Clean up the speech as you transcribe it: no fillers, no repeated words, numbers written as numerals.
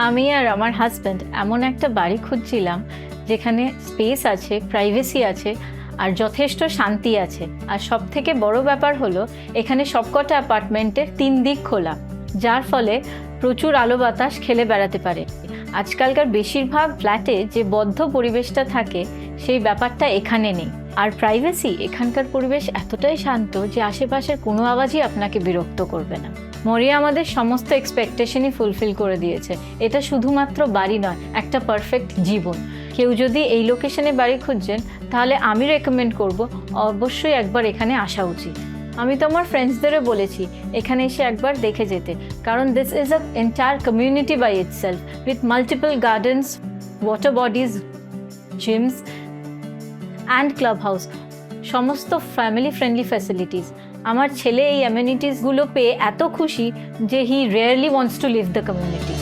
আমি আর আমার হাজব্যান্ড এমন একটা বাড়ি খুঁজছিলাম যেখানে স্পেস আছে, প্রাইভেসি আছে আর যথেষ্ট শান্তি আছে। আর সব থেকে বড় ব্যাপার হলো এখানে সবকটা অ্যাপার্টমেন্টের 3 দিক খোলা, যার ফলে প্রচুর আলো বাতাস খেলে বেড়াতে পারে। আজকালকার বেশিরভাগ ফ্ল্যাটে যে বদ্ধ পরিবেশটা থাকে সেই ব্যাপারটা এখানে নেই। আর প্রাইভেসি, এখানকার পরিবেশ এতটাই শান্ত যে আশেপাশের কোনো আওয়াজই আপনাকে বিরক্ত করবে না। মরিয়া আমাদের সমস্ত এক্সপেকটেশনই ফুলফিল করে দিয়েছে। এটা শুধুমাত্র বাড়ি নয়, একটা পারফেক্ট জীবন। কেউ যদি এই লোকেশনে বাড়ি খুঁজছেন তাহলে আমি রেকমেন্ড করব অবশ্যই একবার এখানে আসা উচিত। আমি তো আমার ফ্রেন্ডসদেরও বলেছি এখানে এসে একবার দেখে যেতে, কারণ this is a entire community by itself with multiple gardens, water bodies, gyms and club house, সমস্ত ফ্যামিলি ফ্রেন্ডলি ফ্যাসিলিটিস। আমার ছেলে এই অ্যামেনিটিসগুলো পেয়ে এত খুশি যে he rarely wants to leave the community.